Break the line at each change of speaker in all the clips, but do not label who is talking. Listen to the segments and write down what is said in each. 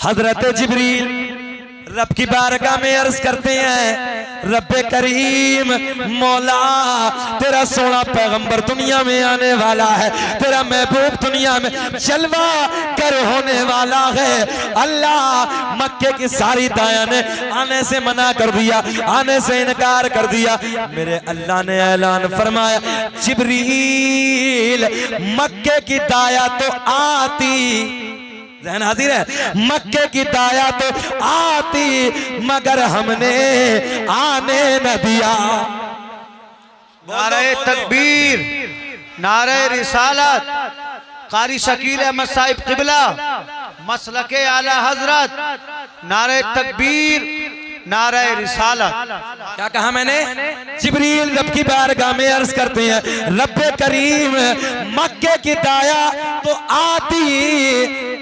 हजरत जिब्रील रब की बारगाह में अर्ज करते हैं, रब्बे करीम मौला तेरा सोना पैगंबर दुनिया में आने वाला है, तेरा महबूब दुनिया में जलवा कर होने वाला है। अल्लाह मक्के की सारी दाया ने आने से मना कर दिया, आने से इनकार कर दिया। मेरे अल्लाह ने ऐलान फरमाया, जिब्रील मक्के की दाया तो आती, ज़हन हाजिर है, मक्के की दाया तो आती मगर हमने आने न दिया।
नारे तकबीर, नारे रिसालत, कारी शकील अहमद साहिब क़िबला, मसलके आला हजरत, नारे तकबीर, नारे रिसालत।
क्या कहा मैंने? जिब्रील रब की बारगाह में अर्ज करते हैं, रब्बे करीम मक्के की दाया तो आती,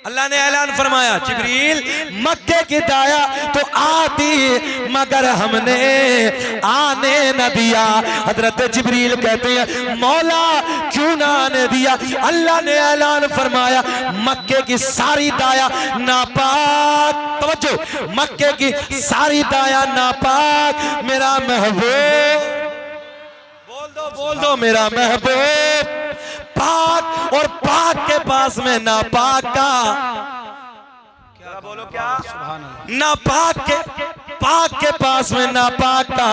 अल्लाह ने ऐलान फरमाया, जिब्रील मक्के की दाया तो आती मगर हमने आने न दिया। हजरत जिब्रील कहते हैं, मौला क्यों ना आने दिया? अल्लाह ने ऐलान फरमाया, मक्के की सारी दाया नापाक, तवज्जो, मक्के की सारी दाया नापाक, मेरा महबूब, बोल दो मेरा महबूब पाक, और पाक के पास में नापाक का, क्या बोलो, क्या नापाक के, पाक के पास में नापाक का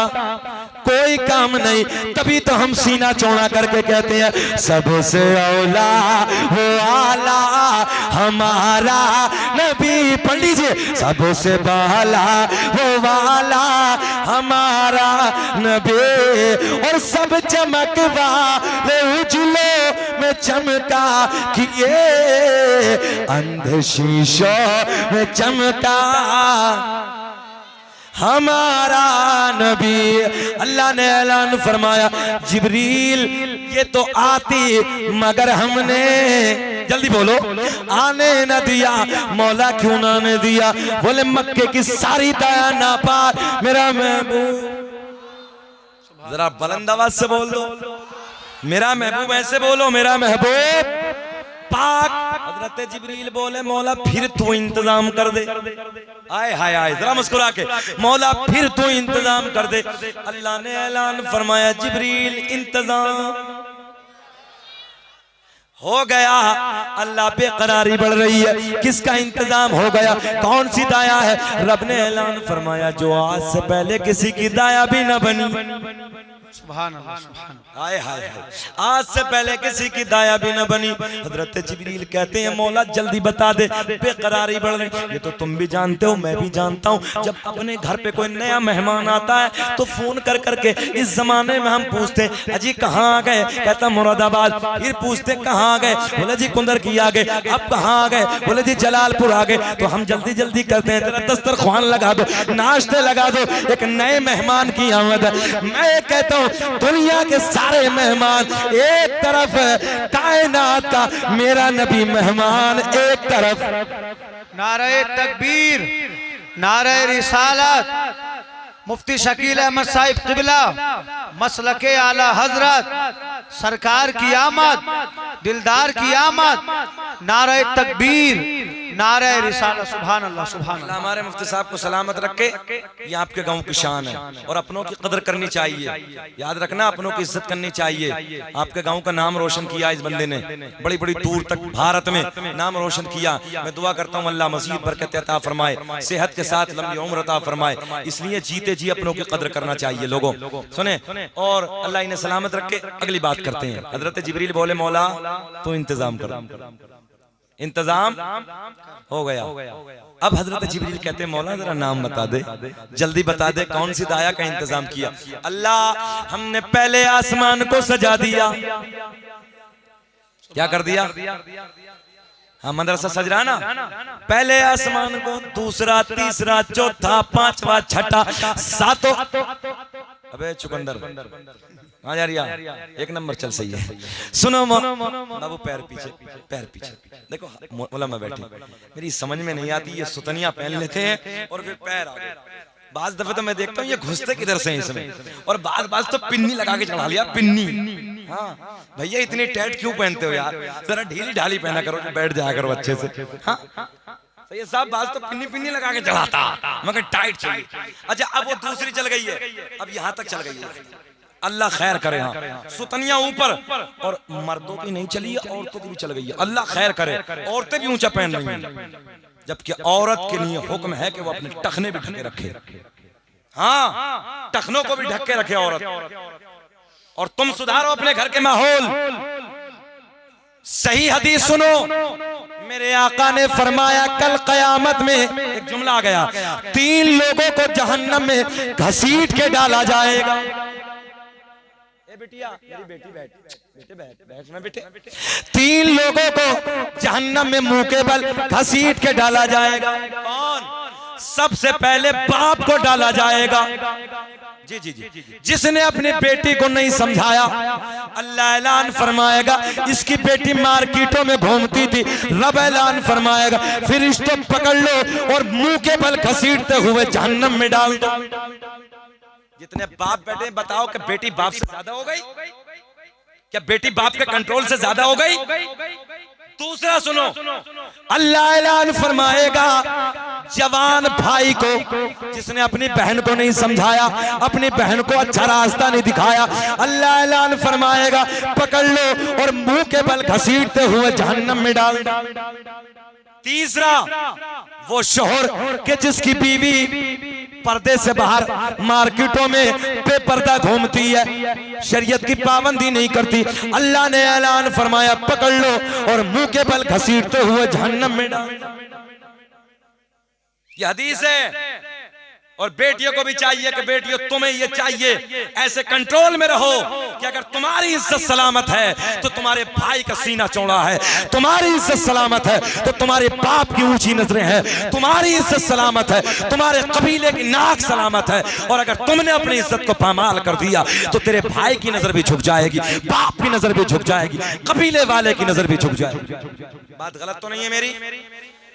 कोई काम नहीं। तभी तो हम सीना चौड़ा करके कहते हैं, सबसे औला वो आला हमारा नबी। पढ़ लीजिए, सबसे बाला वो वाला हमारा नबी, और सब चमक वाले उजलों में चमका कि ये अंध शीशों में चमका हमारा नबी। अल्लाह ने ऐलान फरमाया, जिब्रील ये तो आती मगर हमने, जल्दी बोलो, आने न दिया। मौला क्यों ना आने दिया? बोले मक्के की सारी दाया नापाक, मेरा महबूब, जरा बुलंद आवाज से बोल दो, मेरा महबूब, ऐसे बोलो, मेरा महबूब पाक। हजरत जिब्रील बोले, मौला फिर तू इंतजाम कर दे। आए हाय हाय, जरा मुस्कुरा के, मौला फिर तू इंतजाम कर दे। अल्लाह ने ऐलान फरमाया, जिब्रील इंतजाम हो गया। अल्लाह पे करारी बढ़ रही है, किसका इंतजाम हो गया? कौन सी दाया है? रब ने ऐलान फरमाया, जो आज से पहले किसी की दाया भी न बनी।
सुभान अल्लाह, सुभान अल्लाह।
हाय हाय हाय, आज से पहले किसी की दाया भी न बनी। हजरत जिब्रील कहते हैं, मौला जल्दी बता दे, बेकरारी बढ़ रही। ये तो तुम भी जानते हो, मैं भी जानता हूँ, जब अपने घर पे कोई नया मेहमान आता है तो फोन कर करके, इस जमाने में हम पूछते हैं, अजी कहाँ आ गए? कहता मुरादाबाद। फिर पूछते कहाँ आ गए? बोले जी कुंदर की आ गए। अब कहाँ आ गए? बोले जी जलालपुर आ गए। तो हम जल्दी जल्दी करते हैं, तेरा दस्तरख्वान लगा दो, नाश्ते लगा दो, एक नए मेहमान की आमद है। मैं कहता हूँ, दुनिया के सारे मेहमान एक तरफ, कायनात का मेरा नबी मेहमान एक तरफ।
नारे तकबीर, नारे रिसालत, मुफ्ती शकील अहमद साहिब क़िबला, मसलके आला हजरत, सरकार की आमद, दिलदार की आमद, नारे तकबीर, नारे रिसालत। सुभान अल्लाह, सुभान अल्लाह।
हमारे मुफ्ती साहब को सलामत रखे, ये आपके गांव की शान है, और अपनों की कदर करनी चाहिए। याद रखना, अपनों की इज्जत करनी चाहिए। आपके गांव का नाम रोशन किया इस बंदे ने, बड़ी बड़ी दूर तक भारत में नाम रोशन किया। मैं दुआ करता हूँ, अल्लाह मज़ीद बरकत अता फरमाए, सेहत के साथ लंबी उम्र अता फरमाए। इसलिए जीते जी अपनों की कदर करना चाहिए। लोगों सुने, और अल्लाह इन्हें सलामत रखे। अगली बात करते हैं। हजरत जिब्रील बोले, मौला तो इंतजाम कर। इंतजाम हो गया। अब हजरत जिब्रील कहते हैं, मौला जरा नाम बता दे, जल्दी बता दे, कौन सी दाया का इंतजाम किया? अल्लाह, हमने पहले आसमान को सजा दिया। क्या कर दिया? हाँ, मदरसा सज रहा ना, पहले आसमान को, दूसरा, तीसरा, चौथा, पांचवा, छठा, सातों। अबे चुकंदर, हाँ यार, एक नंबर चल सही है। सुनो बाबू, पैर पीछे, पैर पीछे। देखो मौला मैं बैठी, मेरी समझ में नहीं आती, ये सुतनिया पहन लेते हैं और फिर पैर आगे। बाज दफे तो मैं देखता हूँ ये घुसते किधर से इसमें, और बाज तो पिन्नी लगा के चढ़ा लिया, पिन्नी। हाँ भैया, इतनी टाइट क्यों पहनते हो यार? जरा ढीली ढाली पहना करो, बैठ जाया करो अच्छे से। हाँ सैयद साहब बाज तो पिन्नी पिन्नी लगा के चलाता, मगर टाइट चाहिए। अच्छा अब वो दूसरी चल गई है, अब यहाँ तक चल गई है, अल्लाह खैर करे। हाँ सुतनिया ऊपर, और मर्दों की नहीं चली है, औरतों की भी चल गई है, अल्लाह खैर करे। औरतें भी ऊंचा पहन रही हैं, जबकि औरत के लिए हुक्म है कि वो अपने टखने भी ढके रखे। हाँ टखनों को भी ढक के रखे औरत। और तुम सुधारो अपने घर के माहौल। सही हदीस सुनो, मेरे आका ने फरमाया कल कयामत में एक जुमला आ गया, 3 लोगों को जहन्नम में घसीट के डाला जाएगा। बेटिया मेरी बेटी बैठ में बेटे। 3 लोगों को जहन्नम में मुंह के बल घसीट के डाला जाएगा। कौन? सबसे पहले बाप को डाला जाएगा। जी जी जी, जिसने अपनी बेटी को नहीं समझाया, अल्लाह ऐलान फरमाएगा इसकी बेटी मार्केटों में घूमती थी, रब ऐलान फरमाएगा फिर इसको पकड़ लो और मुंह के बल घसीटते हुए जहन्नम में डाल दो। जितने बाप बैठे बताओ कि बेटी बाप से ज्यादा हो गई क्या? बेटी बाप के कंट्रोल से ज्यादा हो गई? दूसरा सुनो, अल्लाह ऐलान फरमाएगा जवान भाई को जिसने अपनी बहन को नहीं समझाया, अपनी बहन को अच्छा रास्ता नहीं दिखाया, अल्लाह ऐलान फरमाएगा पकड़ लो और मुंह के बल घसीटते हुए जहन्नम में डाल दो। तीसरा वो शोहर के जिसकी बीवी पर्दे से बाहर मार्केटों में बेपर्दा घूमती है, शरीयत की पाबंदी नहीं करती, अल्लाह ने ऐलान फरमाया पकड़ लो और मुंह के बल घसीटते हुए जहन्नम में डाल। यह हदीस है। और बेटियों को भी चाहिए कि बेटियों तुम्हें ये चाहिए ऐसे कंट्रोल में रहो कि अगर तुम्हारी इज्जत सलामत है तो तुम्हारे भाई का सीना चौड़ा है, तुम्हारी इज्जत सलामत है तो तुम्हारे बाप की ऊंची नजरें हैं, तुम्हारी इज्जत सलामत है तुम्हारे कबीले की नाक सलामत है। और अगर तुमने अपनी इज्जत को पामाल कर दिया तो तेरे भाई की नजर भी झुक जाएगी, बाप की नजर भी झुक जाएगी, कबीले वाले की नजर भी झुक जाएगी। बात गलत तो नहीं है मेरी?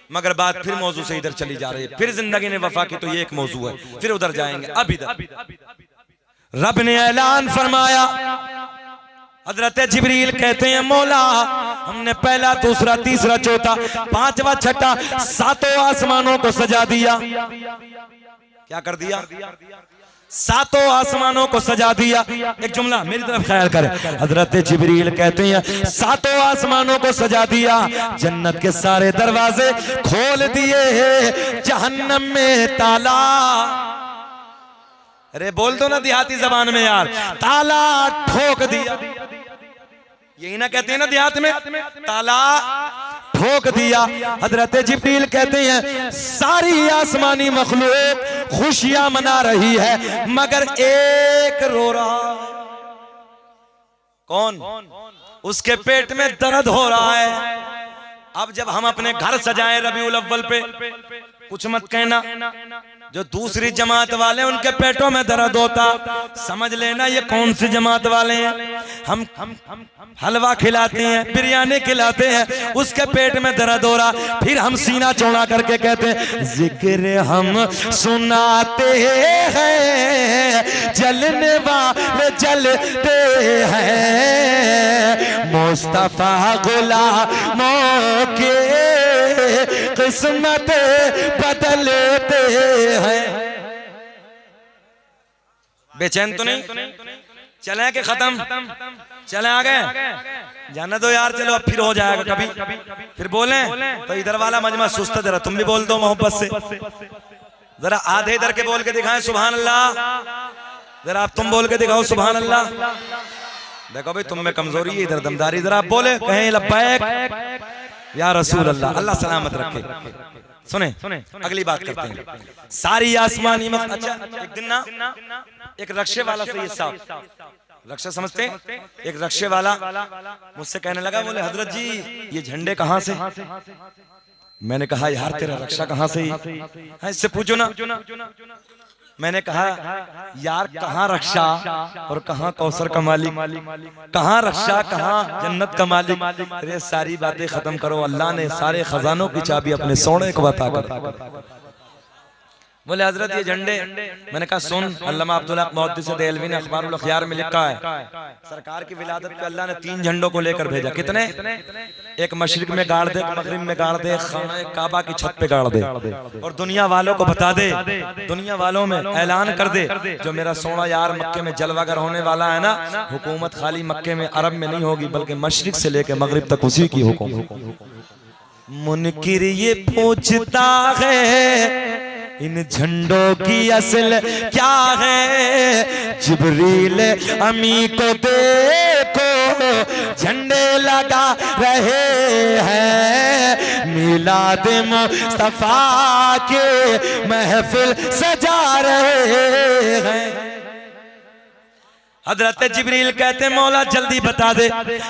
मगर बात फिर मौजू से इधर चली जा रही है। फिर जिंदगी ने वफा की तो ये एक मौजू है, फिर उधर जाएंगे। अब इधर रब ने ऐलान फरमाया, हजरत जिब्रील कहते हैं मौला हमने पहला दूसरा तीसरा चौथा पांचवा छठा 7 आसमानों को सजा दिया। क्या कर दिया? 7 आसमानों को सजा दिया। एक जुमला मेरी तरफ ख्याल करें, हजरत जिब्रील कहते हैं 7 आसमानों को सजा दिया, जन्नत के सारे दरवाजे खोल दिए, जहन्नम में ताला, अरे बोल दो ना देहाती जबान में यार, ताला ठोक दिया। यही ना कहते हैं ना देहात में, ताला ठोक दिया। हजरत जिब्रील कहते हैं सारी आसमानी मखलूक खुशियां मना रही है मगर एक रो रहा है। कौन? उसके पेट में दर्द हो रहा है। अब जब हम अपने घर सजाएं रबीउल अव्वल पे, कुछ मत कहना, जो दूसरी जमात वाले उनके पेटों में दर्द होता, समझ लेना ये कौन सी जमात वाले हैं। हम हलवा खिलाते हैं, बिरयानी खिलाते हैं, उसके पेट में दर्द हो रहा, फिर हम सीना चौड़ा करके कहते हैं जिक्र हम सुनाते हैं, जलने वाले जलते हैं, मुस्तफा गुलामों के किस्मत बदलते हैं। बेचैन तो नहीं? चले कि खत्म? चले आगे? जाना दो यार, चलो अब फिर हो जाएगा कभी, फिर बोले तो इधर वाला मजमा सुस्त, जरा तुम भी बोल दो मोहब्बत से, जरा आधे इधर के बोल के दिखाएं सुभान अल्लाह, जरा आप तुम बोल के दिखाओ सुभान अल्लाह। देखो भाई तुम में कमजोरी है, इधर दमदारी, जरा आप बोले कहें लब्बैक या रसूल अल्लाह, अल्लाह सलामत रखे। सुने अगली बात करते हैं। सारी आसमानी अच्छा एक दिन ना एक रक्षे वाला सैयद साहब, रक्षा समझते हैं, एक रक्षे वाला मुझसे कहने लगा, बोले हजरत जी ये झंडे कहाँ से? मैंने कहा यार तेरा रक्षा कहाँ से? हाँ इससे पूछो ना। मैंने कहा यार कहाँ रक्षा और कहाँ कौसर का मालिक, कहाँ रक्षा कहाँ जन्नत का मालिक? अरे सारी बातें खत्म करो, अल्लाह ने सारे खजानों की चाबी अपने सोने को बता कर बोले हजरत ये झंडे, मैंने कहा सुन, अल्लामा अब्दुल हक मुहद्दिस देहलवी ने अखबारुल अखयार में लिखा है सरकार की विलादत पे अल्लाह ने 3 झंडों को लेकर भेजा। कितने? एक मशरिक में गाड़ दे, मगरिब में गाड़ दे, खाना काबा की छत पे गाड़ दे, और दुनिया वालों को बता दे, दुनिया वालों में ऐलान कर दे, जो मेरा सोना यार मक्के में जलवागर होने वाला है ना, हुकूमत खाली मक्के में अरब में नहीं होगी बल्कि मशरिक से लेकर मगरिब तक उसी की हुकूमत। मुनकिर ये पूछता है इन झंडों की असल क्या है, जिब्रील अमी को देखो झंडे लगा रहे हैं, मिलाद मुस्तफा के महफिल सजा रहे हैं। हजरत जिब्रील कहते मौला जल्दी बता दे,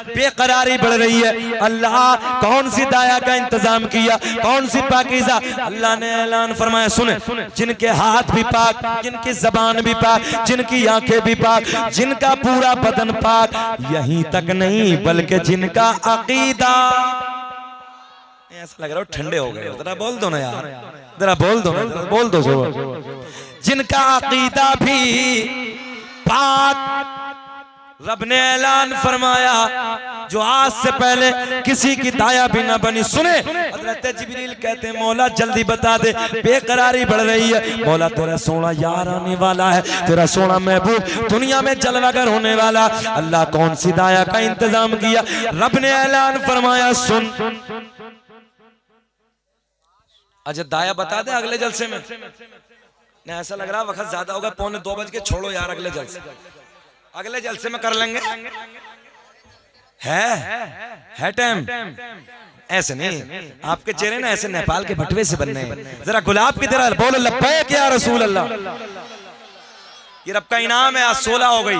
बेकरारी बढ़ रही है, अल्लाह कौन सी दाया का इंतजाम किया, कौन सी पाकीज़ा। अल्लाह ने ऐलान फरमाया सुने, जिनके हाथ भी पाक, जिनकी जबान भी पाक, जिनकी आंखें भी पाक, जिनका पूरा बदन पाक, यहीं तक नहीं बल्कि जिनका अकीदा, ऐसा लग रहा है ठंडे हो गए, जरा बोल दो ना यार, जरा बोल दो ना, बोल दो, जिनका अकीदा भी पाक। रब ने ऐलान फरमाया जो आज से पहले किसी की दाया भी ना बनी। सुने, हज़रत जिब्रील कहते हैं मौला जल्दी बता दे, बेकरारी बढ़ रही है, मौला तेरा सोना यार आने वाला है, तेरा सोना महबूब दुनिया में जलवागर होने वाला। अल्लाह कौन सी दाया का इंतजाम किया? रब ने ऐलान फरमाया सुन, अच्छा दाया बता दे अगले जलसे में। ऐसा लग रहा वक्त ज्यादा होगा, 1:45 बजे, छोड़ो यार अगले जलसे, अगले जलसे में कर लेंगे, है टाइम। ऐसे नहीं, आपके चेहरे ना ऐसे नेपाल के भटवे से बनने हैं, जरा गुलाब की तरह बोलो लब्बैक या रसूल अल्लाह। ये रब का इनाम है, आज 16 हो गई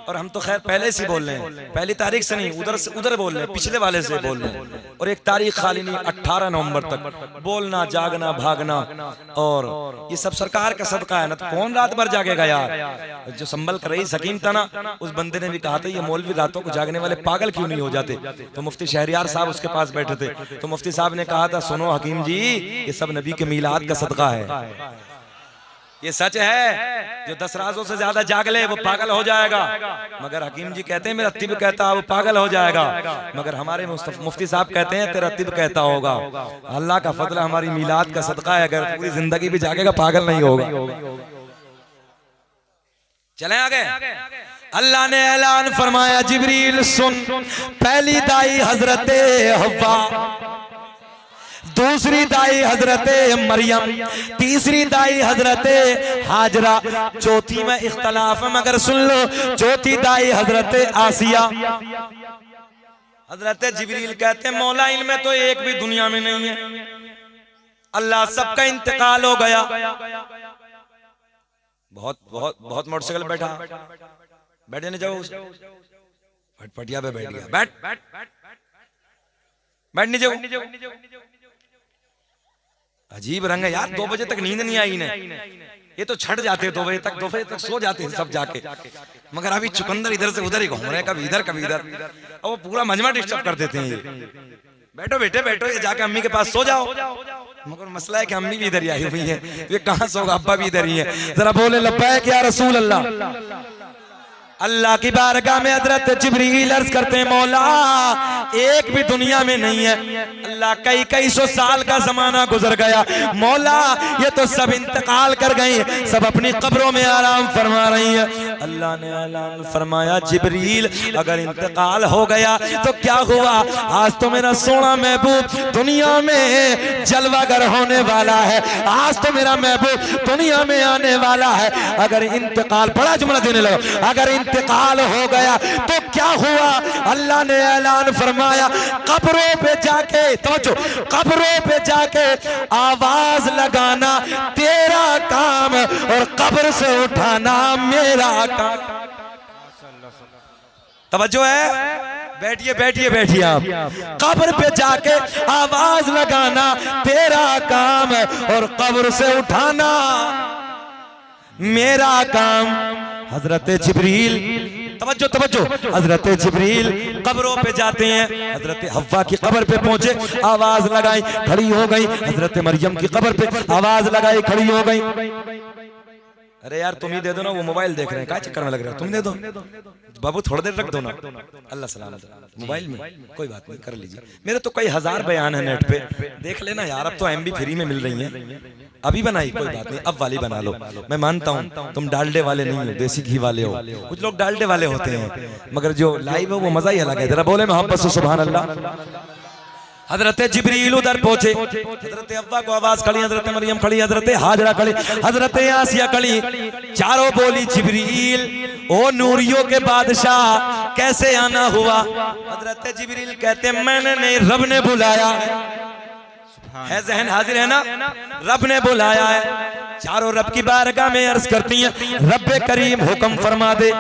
और हम तो खैर पहले से बोल रहे हैं, पहली तारीख से नहीं, उधर से उधर बोल रहे हैं, पिछले वाले से बोल रहे हैं, और एक तारीख खाली नहीं, 18 नवंबर तक बोलना, जागना, भागना, और ये सब सरकार का सदका है ना, तो कौन रात भर जागेगा यार। जो संभल कर रही सकीम था ना, उस बंदे ने भी कहा था ये मौलवी रातों को जागने वाले पागल क्यों नहीं हो जाते, तो मुफ्ती शहरियार साहब उसके पास बैठे थे, तो मुफ्ती साहब ने कहा था सुनो हकीम जी, ये सब नबी के मीलाद का सदका है, ये सच है, जो 10 राजों से ज्यादा जाग ले वो पागल हो जाएगा। मगर हकीम जी कहते हैं मेरा तिब कहता है वो पागल हो जाएगा, मगर हमारे मुफ्ती साहब कहते हैं तेरा तिब कहता होगा। अल्लाह का फजल, हमारी मिलाद का सदका है, अगर पूरी जिंदगी भी जागेगा पागल नहीं होगा। चलें आगे। अल्लाह ने ऐलान फरमाया जिब्रील सुन, पहली दाई हजरत हव्वा, दूसरी दाई हजरत मरियम, तीसरी दाई हजरत हाजरा, चौथी में इख्तलाफ है मगर सुन लो, चौथी दाई हजरत आसिया। हजरत जिब्रील कहते हैं मौला इनमें तो एक भी दुनिया में नहीं है, अल्लाह सबका इंतकाल हो गया। बहुत बहुत बहुत मोटरसाइकिल बैठा, बैठे नहीं जाओ, फटफटिया पे बैठ गया, बैठ बैठ नहीं जाओ। अजीब रंग है यार, 2 बजे तक नींद नहीं आई ने, ये तो छट जाते 2 बजे तक, 2 बजे तक सो जाते हैं सब जाके, मगर अभी चुकंदर इधर से उधर ही घूम रहे हैं, कभी इधर कभी इधर, और वो पूरा मजमा डिस्टर्ब कर देते हैं। ये बैठो बेटे बैठो, ये जाके अम्मी के पास सो जाओ, मगर मसला है कि अम्मी भी इधर ही आई हुई है, ये कहाँ सोगा, अब्बा भी इधर ही है। जरा बोले लब्बैक या रसूल अल्लाह। अल्लाह की बारगाह में हजरत जिब्रील अर्ज करते हैं मौला एक भी दुनिया में नहीं है। अल्लाह कई सौ साल का जमाना गुजर गया, मौला ये तो सब इंतकाल कर गई, सब अपनी कब्रों में आराम फरमा रही है। अल्लाह ने ऐलान फरमाया जिब्रील अगर इंतकाल हो गया तो क्या हुआ, आज तो मेरा सोना महबूब दुनिया में जलवागर होने वाला है, आज तो मेरा महबूब दुनिया में आने वाला है। अगर इंतकाल, बड़ा जुमला देने लगा, अगर इंतकाल हो गया तो क्या हुआ, अल्लाह ने ऐलान फरमाया कब्रों पे जाके, तो कब्रों पे जाके आवाज लगाना तेरा काम और कब्र से उठाना मेरा काम। तवज्जो है, बैठिए बैठिए बैठिए, आप कब्र पे जाके आवाज लगाना तेरा काम और कब्र से उठाना मेरा काम। हजरत जिब्रील तवज्जो तवज्जो, हजरत जिब्रील कब्रों पे जाते हैं। हजरत हव्वा की कब्र पे पहुंचे, आवाज लगाई, खड़ी हो गई। हजरत मरियम की कब्र पे आवाज लगाई, खड़ी हो गई। अरे यार तुम ही दे दो ना, वो मोबाइल देख रहे हैं, क्या चक्कर में लग रहे हो, तुम दे दो बाबू, थोड़ी देर रख दो ना, अल्लाह सलामत। मोबाइल में कोई बात नहीं, कर लीजिए। मेरे तो कई हजार बयान है नेट पे, देख लेना यार। अब तो MB फ्री में मिल रही है, अभी बनाई कोई बात नहीं, अब वाली बना लो। मैं मानता हूँ तुम डालडे वाले नहीं हो, देसी घी वाले हो। कुछ लोग डालडे वाले होते हैं, मगर जो लाइव है वो मजा ही अलग है। जरा बोले मोहब्बत से सुभान अल्लाह। हजरत जिब्रील उधर पहुंचे, हजरत अव्वा को आवाज खड़ी, हजरत मरियम खड़ी, हजरत हाजरा खड़ी, हजरत आसिया खड़ी। चारों बोली जिब्रील ओ नूरियों के बादशाह कैसे आना हुआ? हजरत जिब्रील कहते मैंने नहीं, रब ने बुलाया है। जहन हाजिर है ना, रब ने बुलाया है। चारों रब की बारगाह में अर्ज करती हैं, रब्बे करीम हुक्म फरमा दे।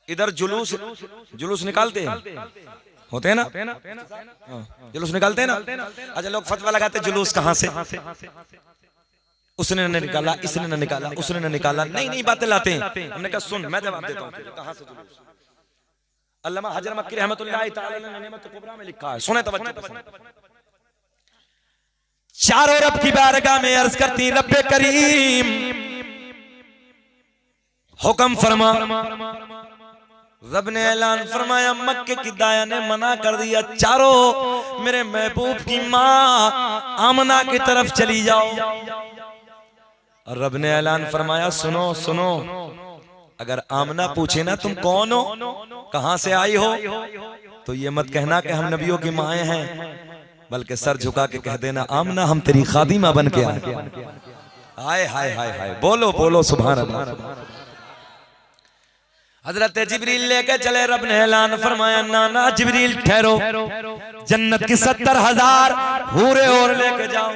इधर जुलूस निकालते हैं, होते हैं ना, जुलूस निकालते हैं ना। अच्छा लोग फतवा लगाते जुलूस कहां से, उसने न निकाला, इसने न निकाला, उसने न निकाला, नई नई बातें लाते हैं। हमने कहा सुन, मैं जवाब देता हूं, कहां से जुलूस? अल्लामा हजर मक्की रहमतुल्लाह तआला ने निअमत कुबरा में लिखा है, सुने तवज्जो। चारों रब की बारगाह में अर्ज करती, रब्बे करीम हुक्म फरमा। रब ने ऐलान फरमाया, मक्के की दाया ने मना कर दिया, चारों मेरे महबूब की माँ आमना की तरफ चली जाओ। और रब ने ऐलान फरमाया, सुनो सुनो, अगर आमना पूछे ना तुम कौन हो, कहां से आई हो, तो ये मत कहना कि हम नबियों की माएँ हैं, बल्कि सर झुका के कह देना, आमना हम तेरी खादिमा बन के आए। हाय हाय हाय हाय, बोलो बोलो सुभान अल्लाह। हजरत जिब्रील लेके चले, रब ने ऐलान फरमाया, नाना जिब्रील ठहरो, जन्नत की 70,000 हूरे और लेके जाओ।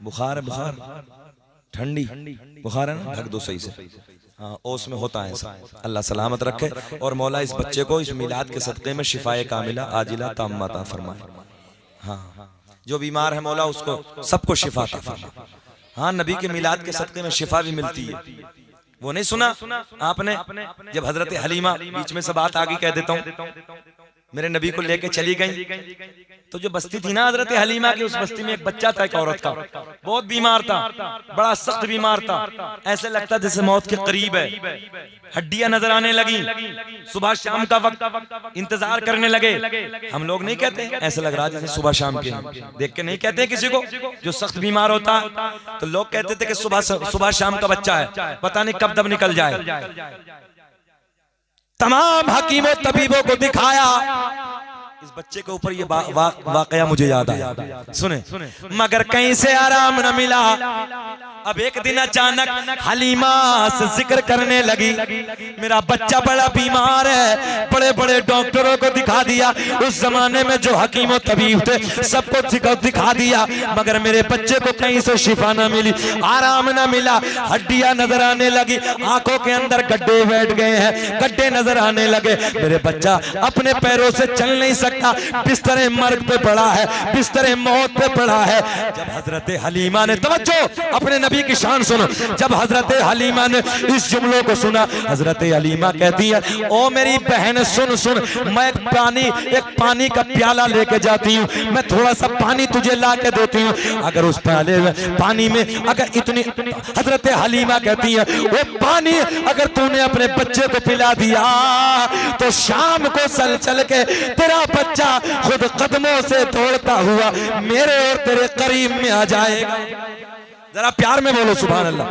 बुखार है, बुखार ठंडी बुखार है ना, ढक दो सही से। हाँ ओस में होता है ऐसा, अल्लाह सलामत रखे। और मौला इस बच्चे को इस मिलाद के सदक़े में शिफाए कामिला आजिला ताम्मा अता फरमाए। हाँ जो बीमार है मौला उसको सबको शिफा अता फरमाए। हाँ नबी के मिलाद के सदक़े में शिफा भी मिलती है। वो नहीं सुना आपने जब हजरत हलीमा, बीच में से बात आ गई, कह देता हूँ, मेरे नबी को लेके चली गई, तो जो बस्ती थी ना हजरत हलीमा की, उस बस्ती में एक बच्चा था, एक औरत का, बहुत बीमार था, बड़ा सख्त बीमार था, ऐसे लगता जैसे मौत के करीब है, हड्डियां नजर आने लगी। सुबह शाम का वक्त इंतजार करने लगे। हम लोग नहीं कहते, ऐसे लग रहा जैसे सुबह शाम के, देख के नहीं कहते किसी को जो सख्त बीमार होता, तो लोग कहते थे कि सुबह शाम का बच्चा है, पता नहीं कब दम निकल जाए। तमाम हकीमों तबीबों को दिखाया, इस बच्चे के ऊपर ये वाकया मुझे याद आया, सुने, मगर कहीं से आराम न मिला। अब एक दिन अचानक हलीमा से जिक्र करने लगी, मेरा बच्चा बड़ा बीमार है, बड़े बड़े डॉक्टरों को दिखा दिया, उस जमाने में जो हकीम और तबीब थे सबको दिखा दिया, मगर मेरे बच्चे को कहीं से शिफा न मिली, आराम न मिला, हड्डियां नजर आने लगी, आंखों के अंदर गड्ढे बैठ गए हैं, गड्ढे नजर आने लगे, मेरे बच्चा अपने पैरों से चल नहीं सकता, बिस्तरे मर्ग पे पड़ा है, बिस्तरे मौत पे पड़ा है। जब हजरत हलीमा ने, तवज्जो अपने नबी की शान सुनो, जब हजरत हलीमा ने इस जुमलों को सुना, हजरत हलीमा कहती है, ओ मेरी बहन सुन सुन, मैं एक पानी का प्याला लेके जाती हूँ, मैं थोड़ा सा पानी तुझे ला के देती हूँ, अगर उस प्याले में पानी में अगर इतनी, हजरत हलीमा कहती है, वो पानी अगर तूने अपने बच्चे को पिला दिया तो शाम को चल चल के तेरा बच्चा खुद कदमों से दौड़ता हुआ मेरे और तेरे करीब में आ जाएगा। जरा प्यार में बोलो सुभान अल्लाह।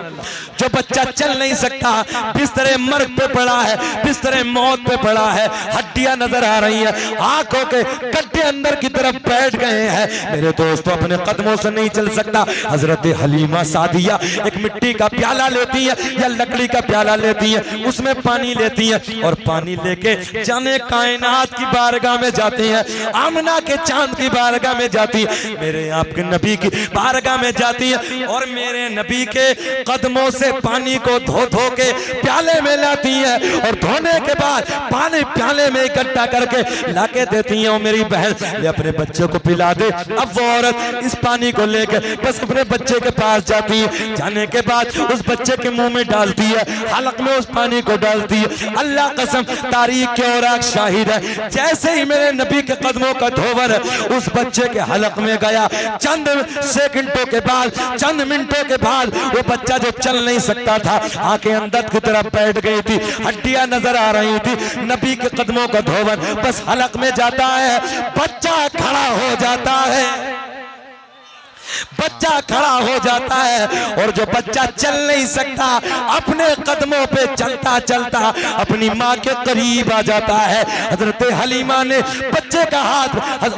जो बच्चा चल नहीं सकता, बिस्तरे मर्ग पे पड़ा है, बिस्तरे मौत पे पड़ा है, हड्डियां नजर आ रही हैं, आंखों के गड्ढे अंदर की तरफ बैठ गए हैं, मेरे दोस्तों अपने कदमों से नहीं चल सकता। हजरत हलीमा सादिया एक मिट्टी का प्याला लेती है या लकड़ी का प्याला लेती है, उसमें पानी लेती है और पानी लेके जाने कायनात की बारगाह में जाती है, आमना के चांद की बारगाह में जाती है, मेरे आपके नबी की बारगाह में जाती है और मेरे नबी के कदमों से पानी को धो धो के प्याले में लाती है और धोने के बाद पानी प्याले में इकट्ठा करके लाके देती है। मेरी बहन ये अपने बच्चे को पिला दे। अब वो औरत इस पानी को लेकर बस अपने बच्चे के पास जाती है, जाने के बाद उस बच्चे के मुंह में डालती है, हलक में उस पानी को डालती है। अल्लाह कसम तारीख के औराक शाहिद है, जैसे ही मेरे नबी के कदमों का धोवर उस बच्चे के हलक में गया, चंद सेकंडों के बाद, चंद मिनटों के बाद वो बच्चा जो चल नहीं सकता था, आंखें अंदर की तरफ बैठ गई थी, हड्डियां नजर आ रही थी, नबी के कदमों का धोवर बस हलक में जाता है, बच्चा खड़ा हो जाता है, बच्चा खड़ा हो जाता है। और जो बच्चा चल नहीं सकता अपने कदमों पे चलता चलता अपनी माँ के करीब आ जाता है। हजरत हलीमा ने बच्चे का हाथ,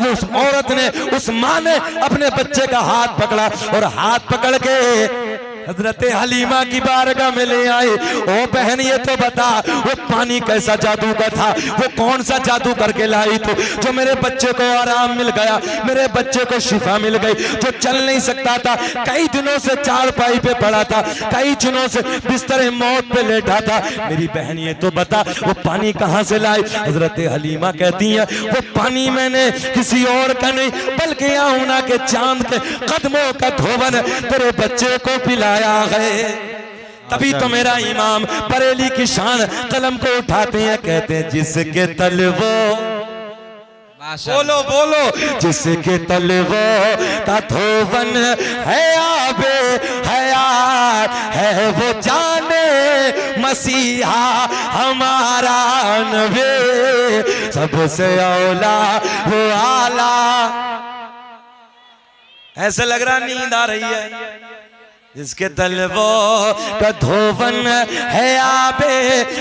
उस औरत ने, उस माँ ने अपने बच्चे का हाथ पकड़ा और हाथ पकड़ के हजरत हलीमा की बारगाह में ले आए। ओ बहन ये तो बता वो पानी कैसा जादू का था, वो कौन सा जादू करके लाई तू जो मेरे बच्चे को आराम मिल गया, मेरे बच्चे को शिफा मिल गई, जो चल नहीं सकता था, कई दिनों से चारपाई पे पड़ा था, कई दिनों से बिस्तर मौत पे लेटा था, मेरी बहन ये तो बता वो पानी कहां से लाई। हजरत हलीमा कहती है वो पानी मैंने किसी और का नहीं बल्कि आऊना के चांद के कदमों का धोवन तेरे बच्चे को पिला है। तभी तो मेरा इमाम बरेली की शान कलम को उठाते हैं, कहते हैं जिसके तलवो, बोलो बोलो, जिसके तलवो का धोवन है आबे हयात है, वो जाने मसीहा हमारा नबी, सबसे औला वो आला। ऐसे लग रहा नींद आ रही है। जिसके तलवों का धोवन है आबे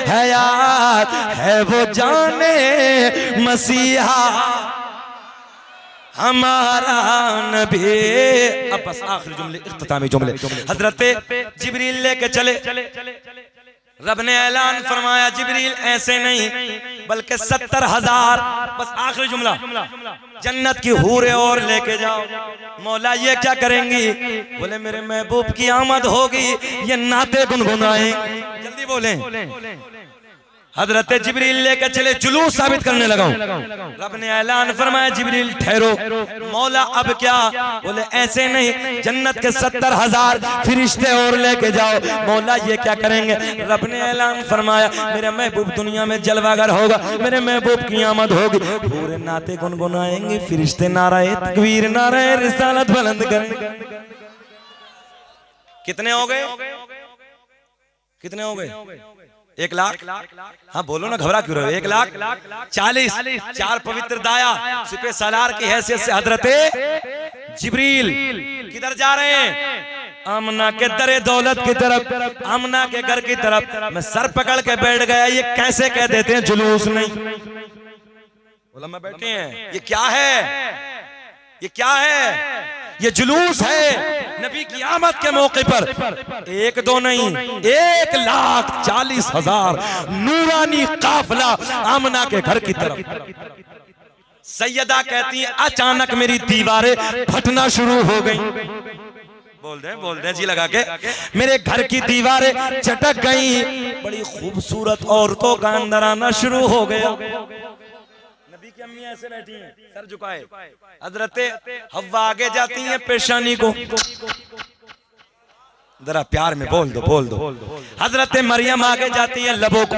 हयात है, वो जाने मसीहा हमारा नबी। अब बस आखिरी जुमले, इख्तितामी जुमले। हजरत जिब्रील लेके चले, रब ने ऐलान फरमाया जिब्रील ऐसे नहीं बल्कि 70,000, बस आखिरी जुमला, जन्नत की हूरें और लेके जाओ। मौला ये क्या करेंगी? बोले मेरे महबूब की आमद होगी, ये नाते गुनगुनाएंगे। जल्दी बोलें। हजरत जिब्रील लेकर चले, जुलूस साबित करने लगा। रब ने ऐलान फरमाया जिब्रील ठहरो। मौला अब क्या? बोले ऐसे नहीं, जन्नत के 70,000 फरिश्ते और लेके जाओ। मौला ये क्या करेंगे? रब ने ऐलान फरमाया मेरे महबूब दुनिया में जलवागर होगा, मेरे महबूब की आमद होगी, पूरे नाते गुनगुनाएंगे, फरिश्ते नाराए तकबीर नाराए रिसालत बुलंद करेंगे। कितने हो गए? कितने हो गए? 1 लाख। हाँ बोलो ना, घबरा क्यों रहे हो? 1,40,000। 4 पवित्र दाया सिपे सालार की हैसियत से हजरत जिब्रील किधर जा रहे हैं? आमना के दरे दौलत की तरफ, आमना के घर की तरफ। मैं सर पकड़ के बैठ गया, ये कैसे कह देते हैं जुलूस नहीं? बोला मैं बैठे हैं, ये क्या है? ये क्या है? ये जुलूस है नबी की आमद के मौके पर। 1 2 नहीं, 1,40,000 नूरानी काफिला आमना के घर की तरफ। सैयदा कहती है अचानक मेरी दीवारें फटना शुरू हो गई। बोल दे जी लगा के। मेरे घर की दीवारें चटक गई, बड़ी खूबसूरत औरतों का अंदर आना शुरू हो गया। नबी की अम्मी ऐसे बैठी हैं, सर झुकाए। हजरत हव्वा आगे जाती हैं पेशानी को, जरा प्यार में बोल दो। हजरत मरियम आगे जाती है लबों को,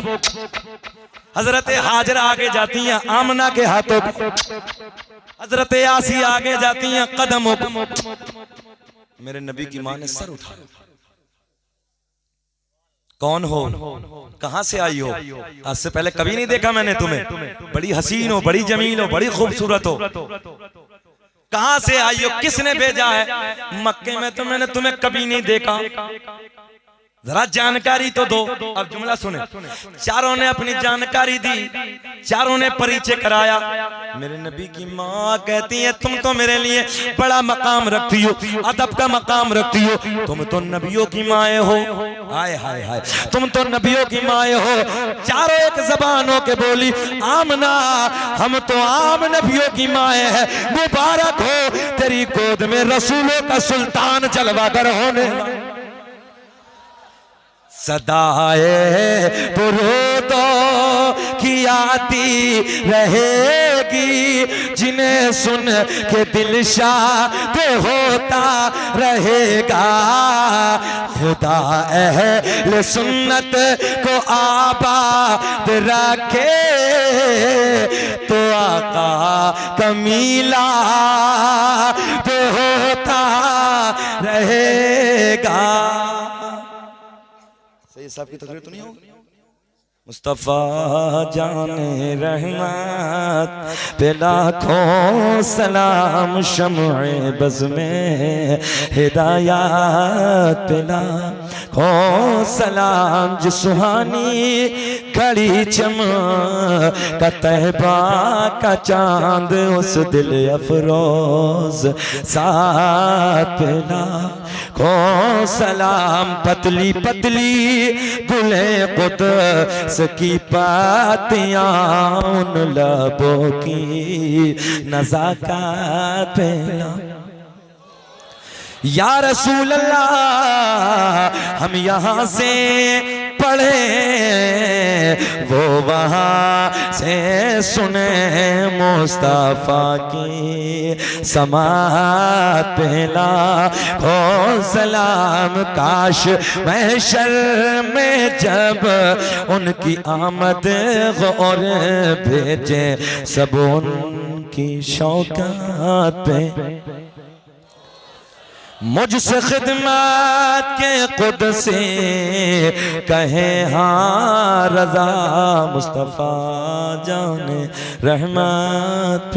हजरत हाजरा आगे जाती हैं आमना के हाथों को, हजरत यासी आगे जाती हैं कदमों को। मेरे नबी की मां ने सर उठाया। कौन हो? कहां से आई हो? आज से पहले कभी नहीं देखा मैंने तुम्हें। बड़ी हसीन हो, बड़ी जमील हो, बड़ी खूबसूरत हो। कहां से आई हो? किसने भेजा है? मक्के में तो मैंने तुम्हें कभी नहीं देखा, जरा जानकारी तो दो। अब जुमला सुने। चारों ने अपनी जानकारी दी, चारों ने परिचय कराया। मेरे नबी की माँ कहती है तुम तो मेरे लिए बड़ा मकाम रखती हो, अदब का मकाम रखती हो, तुम तो नबियों की माए हो। हाय हाय हाय, तुम तो नबियों की माए हो। चारों एक जबान हो के बोली आमना हम तो आम नबियों की माए हैं, मुबारक हो तेरी तेरी गोद में रसूलों का सुल्तान जलवागर होने, सदाए बुरूदो की आती रहेगी, जिन्हें सुन के दिल शाद होता रहेगा। खुदा अहले सुन्नत को आबाद रखे तो आका कमीला तो होता रहेगा। सही साहब की तकरीर तो नहीं होगी। मुस्तफ़ा जाने रहमत पे लाखों सलाम, शम्ए बज़ में हिदायत पे लाखों सलाम। जो सुहानी घड़ी चमका तैबा का चांद, उस दिल अफरोज साथ पे लाखों सलाम। पतली पतली गुले कुद्स की पातियां, उन लबों की नज़ाकत पे या रसूल अल्लाह हम यहाँ से पढ़े, वो वहाँ से सुने मुस्तफ़ा की समात पे लाखों सलाम। काश महशर में जब उनकी आमद गौर भेजे, सब उनकी शौकत पे मुझसे खिदमत के खुद से कहे हाँ रज़ा। मुस्तफ़ा जाने रहमत